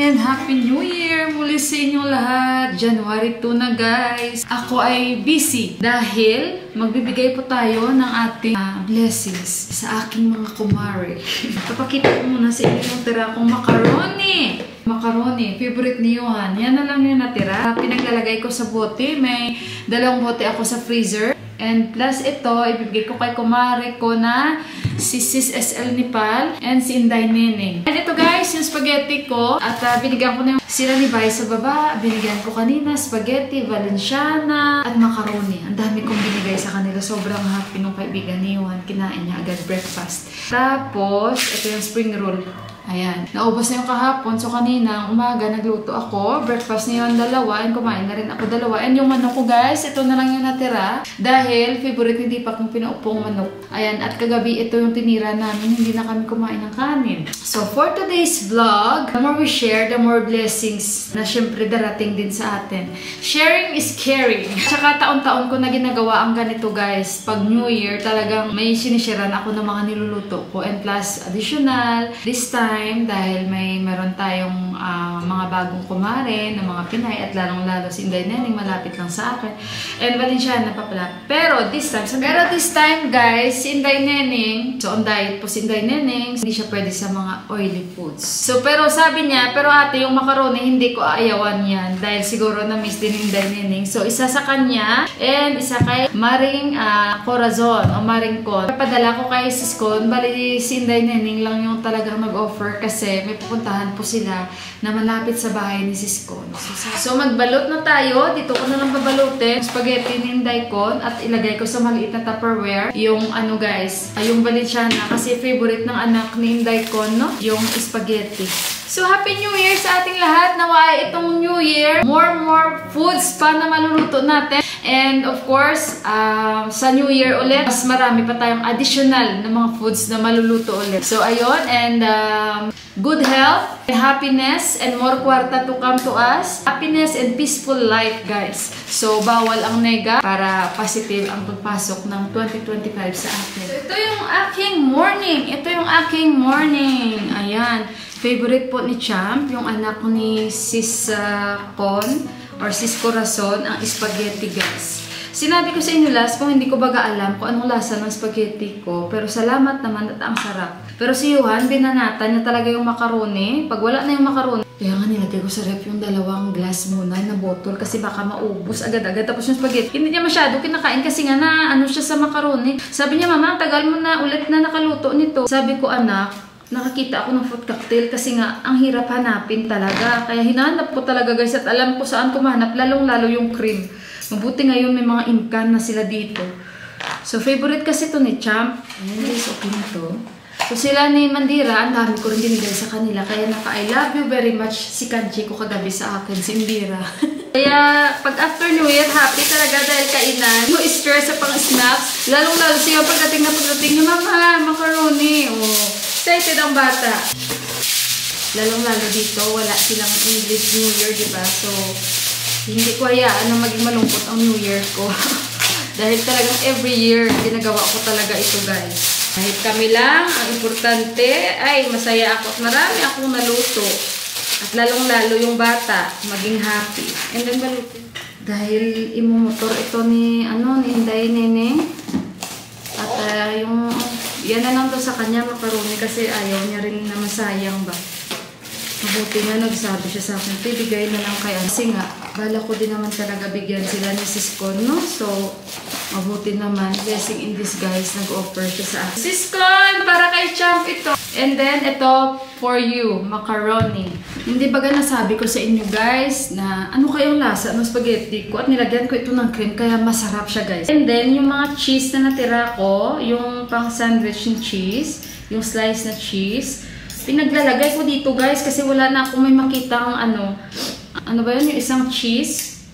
and Happy New Year muli sa inyong lahat. January 2 na guys. Ako ay busy dahil magbibigay po tayo ng ating blessings sa aking mga kumare. Papakita ko muna sa inyo yung tira kong macaroni. Macaroni, favorite ni Johan. Yan na lang yung natira. Pinaglalagay ko sa bote. May 2 bote ako sa freezer. And plus ito, ibibigay ko kay kumare ko na si Sis SL Nipal and si Inday Neneng. And ito guys, yung spaghetti ko. At binigyan ko na yung sila ni Bay sa baba. Binigyan ko kanina spaghetti, valenciana, at macaroni. Ang dami kong binigay sa kanila. Sobrang happy nung kaibigan ni Juan. Kinain niya agad breakfast. Tapos, ito yung spring roll. Ayan. Naubos na yung kahapon. So, kanina, umaga, nagluto ako. Breakfast niyo yung 2. And kumain na rin ako 2. And yung manok ko, guys, ito na lang yung natira. Dahil, favorite ni Dipak yung pinaupong manok. Ayan. At kagabi, ito yung tinira namin. Hindi na kami kumain ng kanin. So, for today's vlog, the more we share, the more blessings na syempre darating din sa atin. Sharing is caring. Tsaka taon-taon ko na ginagawa ang ganito, guys. Pag New Year, talagang may sinisharean ako ng mga niluluto ko. And plus, additional, this time, dahil meron tayong mga bagong kumare na mga Pinay at lalong-lalo si Inday Neneng malapit lang sa akin. And Valenciana pa pala. Pero this time guys, si Inday Neneng, so on diet po si Inday Neneng, hindi siya pwede sa mga oily foods. So pero sabi niya, pero ate yung macaroni hindi ko aayawan yan dahil siguro na-miss din ni Inday Neneng. So isa sa kanya and isa kay Maring Corazon o Maring Con. Padala ko kay Sis Con, bali si Inday Neneng lang yung talagang nag-offer kasi may pupuntahan po sila na malapit sa bahay ni Sis Con. So magbalot na tayo. Dito ko na lang babalutin spaghetti ni Inday Con at ilagay ko sa maliit na Tupperware yung ano guys, yung valenciana kasi favorite ng anak ni Inday Con, no? Yung spaghetti. So Happy New Year sa ating lahat. Naway itong New Year, more foods pa na maluluto natin. And of course, sa New Year ulit, mas marami pa tayong additional na mga foods na maluluto ulit. So ayun, and good health, and happiness, and more kwarta to come to us. Happiness and peaceful life, guys. So bawal ang nega para positive ang pagpasok ng 2025 sa atin. So, ito yung aking morning. Ito yung aking morning. Ayan. Favorite po ni Champ, yung anak ni Sis Con or Sis Corazon, ang spaghetti guys. Sinabi ko sa inyo last kung hindi ko baga alam kung anong lasa ng spaghetti ko, pero salamat naman at ang sarap. Pero si Johan, binanata niya talaga yung macaroni. Pag wala na yung macaroni, kaya nga nilagay ko sa ref yung 2 glass muna na bottle kasi baka maubos agad-agad. Tapos yung spaghetti, hindi niya masyado kinakain kasi nga na ano siya sa macaroni. Sabi niya, mama, tagal mo na ulit na nakaluto nito. Sabi ko, anak, nakakita ako ng fruit cocktail kasi nga ang hirap hanapin talaga. Kaya hinanap ko talaga guys at alam ko saan ko mahanap, lalong-lalo yung cream. Mabuti ngayon may mga imkan na sila dito. So favorite kasi to ni Champ. Ayan guys, okay na to. So sila ni Mandira, ang dami ko rin binigay sa kanila. Kaya naka-I love you very much si Kanchi ko kagabi sa akin, si Indira. Kaya pag after New Year, happy talaga dahil kainan. No stress sa pang-snacks. Lalong-lalo siya pagdating niya, mama, macaroni. Oh, excited ang bata. Lalong-lalo dito, wala silang English New Year, diba? So, hindi ko hayaan na maging malungkot ang New Year ko. Dahil talagang every year, ginagawa ko talaga ito guys. Kahit kami lang, ang importante ay masaya ako at marami akong naluto. At lalong-lalo yung bata, maging happy. And then balutin. Dahil imumotor ito ni Inday Neneng. At yan na lang to sa kanya, macaroni kasi ayaw niya rin na masayang ba. Mabuti nga nagsabi siya sa akin, bigay na lang kaya. Kasi nga, bala ko din naman talaga bigyan sila ni Sis Con, no? So, mabuti naman, blessing in disguise, nag-offer siya sa akin. Sis Con, para kay Champ ito. And then, ito for you, macaroni. Hindi baga nasabi ko sa inyo guys, na ano kayong lasa ng spaghetti ko at nilagyan ko ito ng cream, kaya masarap siya guys. And then, yung mga cheese na natira ko, yung pang sandwich ng cheese, yung slice na cheese, pinaglalagay ko dito guys kasi wala na akong may makita ang ano ba yun, yung isang cheese.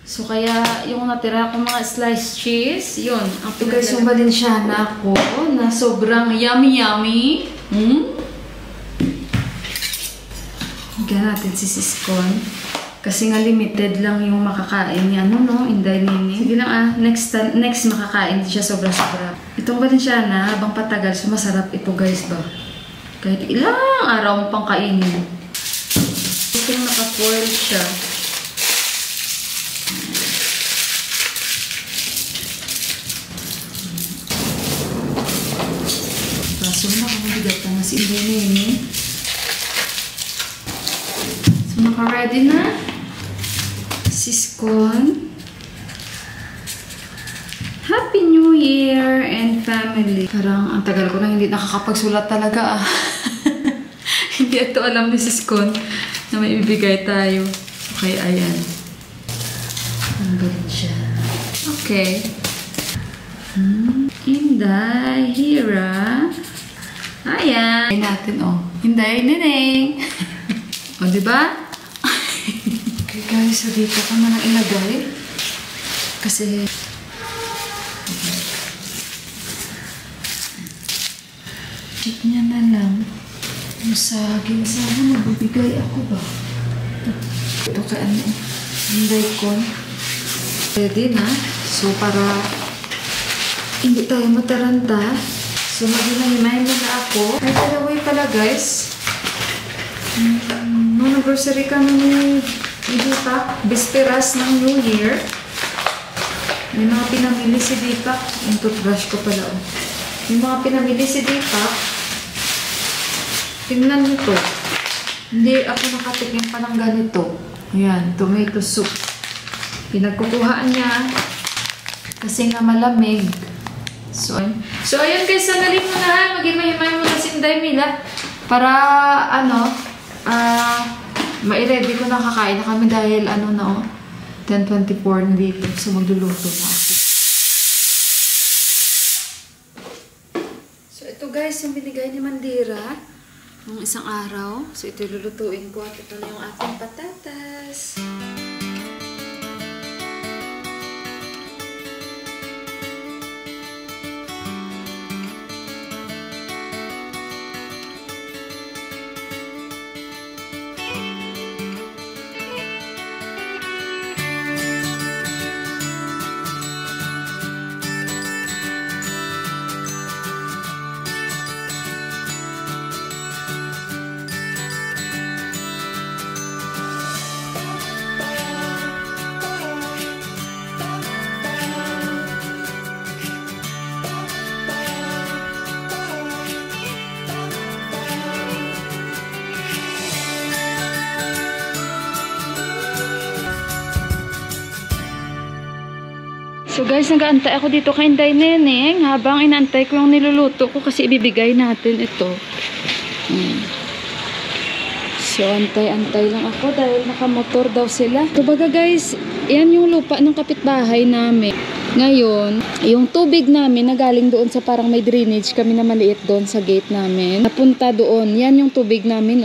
So kaya yung natira ko mga sliced cheese, yun. Ang guys, yung valenciana ko na sobrang yummy. Higyan natin si Sis Con. Kasi nga limited lang yung makakain niya. Inday Neneng. Sige lang next makakain siya sobra-sobra. Itong valenciana, habang patagal, so masarap ito guys ba. Kahit ilang araw mo pang kainin. naka-foil siya. Kaso na kung mabigat na si Inday. So, naka-ready na. Siskon. Happy New Year and family. Parang ang tagal ko na hindi nakakapagsulat talaga Hindi ito alam ni Siskon na may ibibigay tayo. Okay, ayan. Ang galing siya. Okay. Inday, Hira. Ayan. Ay natin, oh. Inday, Neneng. O, diba? Okay, guys. So, dito ko na lang ilagay. Kasi check niya na lang. Yung saging sana magbibigay ako ba? Ito kay ano? Yung daikon. Ready na. So, para hindi tayo mataranta. So, mag-himay muna ako. Ay, by the way pala guys. Nung nag-grocery kami ni Deepak, bisperas ng New Year. May mga pinamili si Deepak. Yung toothbrush ko pala. Yung mga pinamili si Deepak. Tingnan nyo to. Hindi ako nakatikim pa ng ganito. Ayan, tomato soup. Pinagkukuhaan niya. Kasi nga malamig. So ayun guys, sandali mo na ha. Mag-himay mo na si Inday Mila. Para, ma-ready ko na kakain na kami dahil, 10:24 na dito. So, magluluto na ako. So, ito guys, yung binigay ni Mandira. Nung isang araw. So, ito lulutuin ko. At ito na yung ating patatas. So guys, nag-aantay ako dito kay Inday Neneng habang inaantay ko yung niluluto ko kasi ibibigay natin ito. So antay-antay lang ako dahil nakamotor daw sila. So baga guys, yan yung lupa ng kapitbahay namin. Ngayon, yung tubig namin na galing doon sa parang may drainage kami na maliit doon sa gate namin. Napunta doon, yan yung tubig namin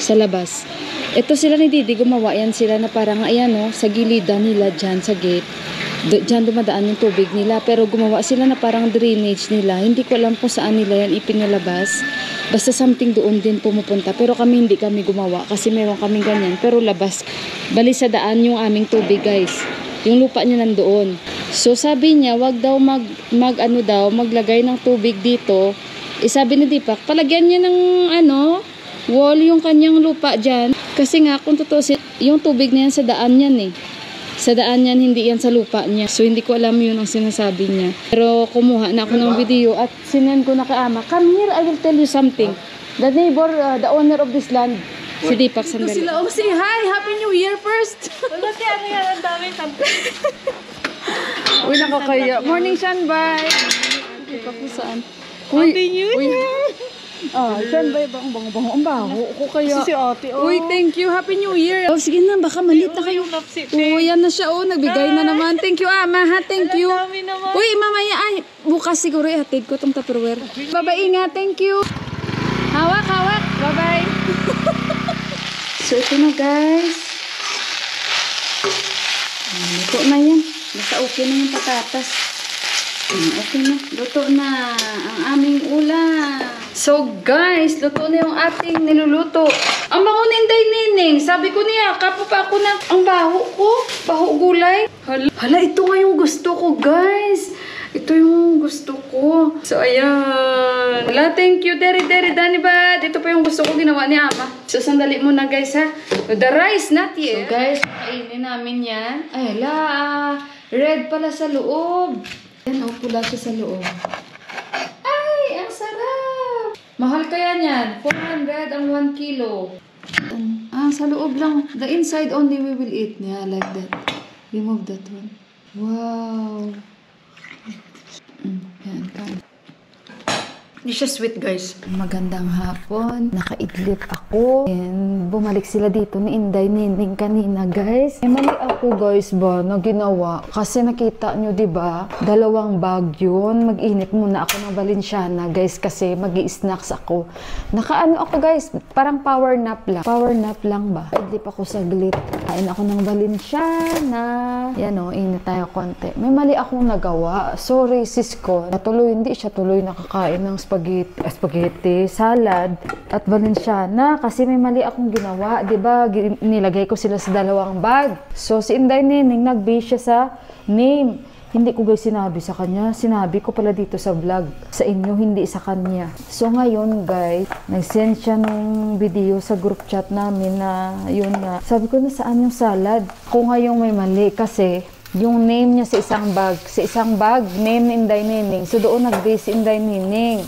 sa labas. Ito sila ni Didi, gumawa yan sila na parang ayan sa gilidan nila dyan sa gate. Diyan dumadaan yung tubig nila, pero gumawa sila na parang drainage nila. Hindi ko alam po saan nila yan ipinalabas. Basta something doon din pumupunta. Pero kami hindi kami gumawa kasi meron kaming ganyan. Pero labas, bali sa daan yung aming tubig guys. Yung lupa niya nandoon. So sabi niya, wag daw maglagay ng tubig dito. Sabi ni Deepak, palagyan niya ng wall yung kanyang lupa dyan. Kasi nga kung totoo, yung tubig na yan sa daan yan Sa daan yan, hindi yan sa lupa niya. So, hindi ko alam yun ang sinasabi niya. Pero, kumuha na ako ng video at sinend ko na kay Ama. Come here, I will tell you something. The neighbor, the owner of this land, si Deepak sandali. Ito sila, say hi! Happy New Year first! Wala siya, yan? Ang daming sampay. Uy, nakakaya. Morning, Shanbay! Deepak mo saan? Happy New Year! Shanbay, bang baho ko kaya. Si ate, Uy, thank you. Happy New Year. Sige na, baka malit na kayo. Yan na siya, nagbigay na naman. Thank you, Ama, ha? Thank you. Uy, mamaya, bukas siguro ihatid ko itong Tupperware. Bye-bye, ingat. Thank you. Hawak. Bye-bye. So, ito na, guys. Luto na yan. Basta okay na yung patatas. Okay na. Luto na ang aming ulam. So guys, luto na yung ating niluluto. Ang bango ni Inday Neneng. Sabi ko niya, kapo pa ako na ang baho ko. Baho gulay. Hala, ito nga yung gusto ko guys. Ito yung gusto ko. So, ayan. Wala, thank you. Dari, Danibad. Ito pa yung gusto ko ginawa ni Ama. So, sandali muna guys ha. The rice, not yet. So, guys, kainin namin yan. Ay, ala. Red pala sa loob. Ayan, oh, pula siya sa loob. Ay, ang sarap. Mahal kaya niyan. 400 ang 1 kilo. Sa loob lang. The inside only we will eat. Yeah, like that. Remove that one. Wow. Yan, kan. Hindi siya sweet, guys. Magandang hapon. Nakaidlip ako. And bumalik sila dito ni Inday Nining kanina, guys. Mali ako, guys, ba, na ginawa. Kasi nakita nyo, diba? 2 bag yun. Mag-init muna ako ng Valenciana, guys, kasi mag-i-snacks ako. Nakaano ako, guys. Parang power nap lang. Power nap lang ba? Idlip ako saglit. Kain ako ng Valenciana. Yan o, init tayo konti. May mali akong nagawa. Sorry, sis ko. Hindi siya tuloy nakakain ng spaghetti, salad, at Valenciana. Kasi may mali akong ginawa. Diba? Nilagay ko sila sa 2 bag. So, si Inday Nining, nag-base siya sa name. Hindi ko guys sinabi sa kanya. Sinabi ko pala dito sa vlog. Sa inyo, hindi sa kanya. So, ngayon guys, nag-send siya ng video sa group chat namin na yun nga. Sabi ko, nasaan yung salad? Ako ngayong may mali kasi yung name niya sa isang bag, name ni Inday Nining. So, doon nag-base si Inday Nining.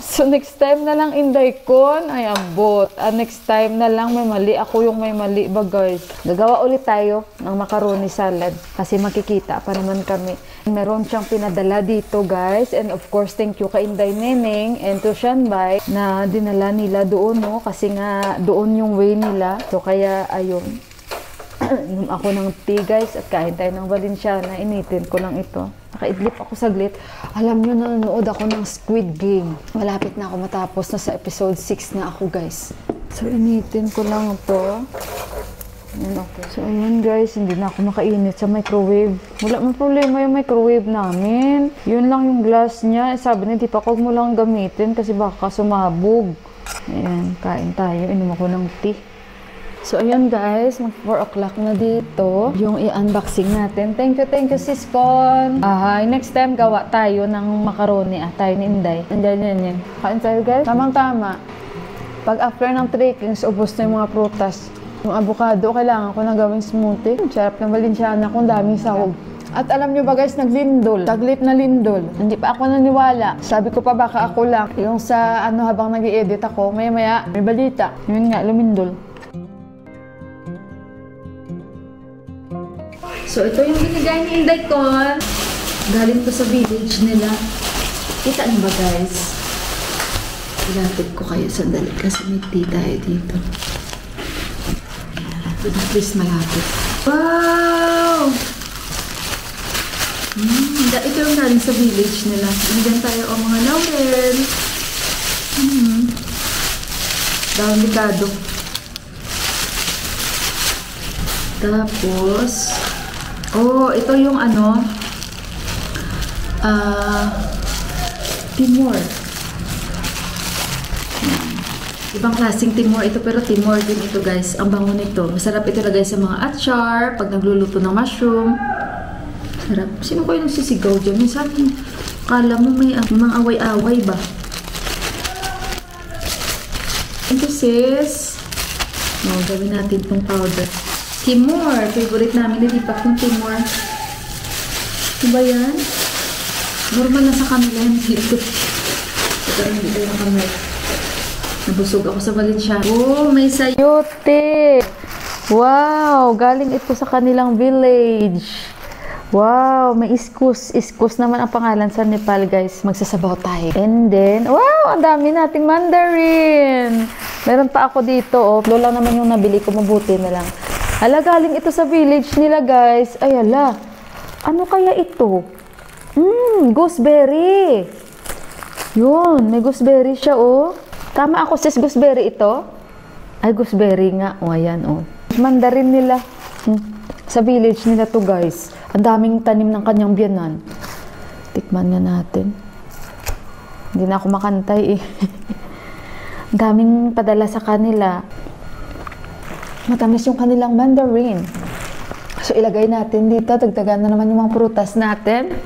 So, next time na lang Inday Kon, ay abot. Next time na lang may mali. Ako yung may mali ba, guys? Gagawa ulit tayo ng macaroni salad. Kasi makikita pa naman kami. Meron siyang pinadala dito, guys. And of course, thank you kay Inday Nining and to Shanbay na dinala nila doon, no? Kasi nga, doon yung way nila. So, kaya, ayun. Inom ako ng tea, guys, at kain tayo ng Valenciana. Initin ko lang ito. Nakaidlip ako saglit. Alam nyo, nanonood ako ng Squid Game. Malapit na ako matapos. Nasa episode 6 na ako, guys. So, initin ko lang ito. Okay. So, ayun, guys. Hindi na ako makainit sa microwave. Wala man problema yung microwave namin. Yun lang yung glass niya. Sabi niya, di pa ko mo lang gamitin kasi baka sumabog. Ayan, kain tayo. Inom ako ng tea. So, ayun guys, mag 4 o'clock na dito. Yung i-unboxing natin. Thank you, sis Con. Next time, gawa tayo ng macaroni. Tayo ni Inday. Yan. Kain tayo guys. Tamang-tama. Pag after ng trekking, ubos na yung mga prutas. Yung avocado, kailangan ko na gawing smoothie. Sarap ng Valenciana kung daming sahog. At alam nyo ba guys, naglindol. Taglit na lindol. Hindi pa ako naniwala. Sabi ko pa baka ako lang. Yung sa habang nag-i-edit ako, maya-maya, may balita. Yun nga, lumindol. So, ito yung binigay ni Inday Kon. Galing to sa village nila. Kita niyo ba, guys? Ilapit ko kayo sandali kasi may tea tayo dito. Please, malapit. Wow! Ito yung galing sa village nila. Binigyan tayo ang mga laurel. Dahon likado. Tapos, ito yung Timor. Ibang klaseng Timor ito, pero Timor din ito guys. Ang bango nito. Masarap ito lagay sa mga achar, pag nagluluto ng mushroom. Sarap. Sino ko yung nagsisigaw dyan? Minsan, kala mo may mga away-away ba? Ito sis. Gawin natin itong powder. Timor. Favorite namin. Nalipak yung Timor. Diba yan? Normal na sa kanila yan dito. Ito yung dito yung kamay. Nabusog ako sa Valenciana. May sayote! Wow! Galing ito sa kanilang village. Wow! May iskus. Iskus naman ang pangalan sa Nepal, guys. Magsasabaw tayo. And then, wow! Ang dami nating mandarin! Meron pa ako dito, Lola naman yung nabili ko. Mabuti na lang. Hala, galing ito sa village nila, guys. Ay, hala. Ano kaya ito? Gooseberry. Yun, may gooseberry siya, Tama ako, sis, gooseberry ito? Ay, gooseberry nga. Ayan, Mandarin nila. Sa village nila to, guys. Ang daming tanim ng kanyang biyanan. Tikman nga natin. Hindi na ako makantay, Ang daming padala sa kanila. Matamis yung kanilang mandarin. So, ilagay natin dito. Dagdagan na naman yung mga prutas natin.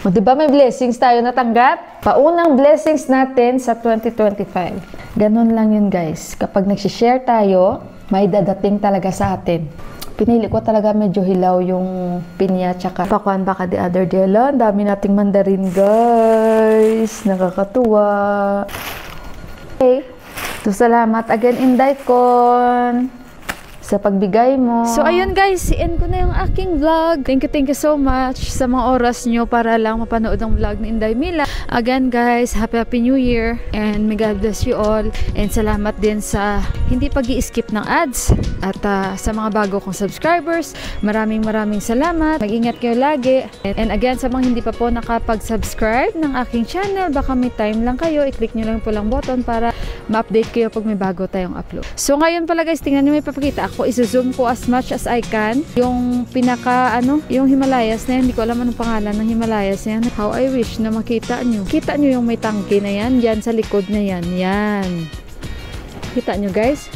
O, diba may blessings tayo natanggap? Paunang blessings natin sa 2025. Ganun lang yun guys. Kapag nagsishare tayo, may dadating talaga sa atin. Pinili ko talaga medyo hilaw yung pinya tsaka pakuan baka the other day. Ang dami nating mandarin guys. Nakakatuwa. Okay. So, salamat again, Inday Con, sa pagbigay mo. So, ayun guys, i-end ko na yung aking vlog. Thank you so much sa mga oras nyo para lang mapanood ang vlog ni Inday Mila. Again guys, happy New Year and may God bless you all. And salamat din sa hindi pag-i-skip ng ads at sa mga bago kong subscribers. Maraming salamat. Mag-ingat kayo lagi. And again, sa mga hindi pa po nakapag-subscribe ng aking channel, baka may time lang kayo, i-click nyo lang po lang button para ma-update kayo pag may bago tayong upload. So ngayon pala guys, tingnan nyo, may papakita ako. Iso-zoom ko as much as I can. Yung pinaka, yung Himalayas na yan. Hindi ko alam anong pangalan ng Himalayas na yan. How I wish na makita nyo. Kita nyo yung may tangke na yan. Yan sa likod na yan. Yan. Kita nyo guys?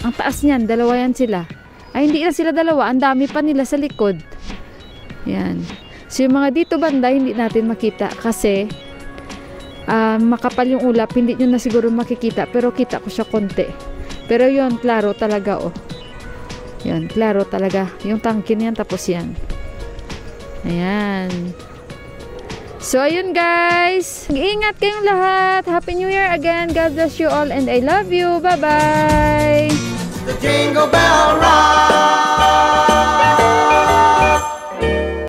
Ang taas niyan. Dalawa yan sila. Ay, hindi na sila dalawa. Ang dami pa nila sa likod. Yan. So, yung mga dito banda, hindi natin makita. Kasi, makapal yung ulap. Hindi nyo na siguro makikita. Pero kita ko siya konti. Pero yun, klaro talaga, oh. Yan, klaro talaga. Yung tangke niyan, tapos yan. Ayan. So, ayun guys. Ingat kayong lahat. Happy New Year again. God bless you all and I love you. Bye-bye. The Jingle Bell Rock.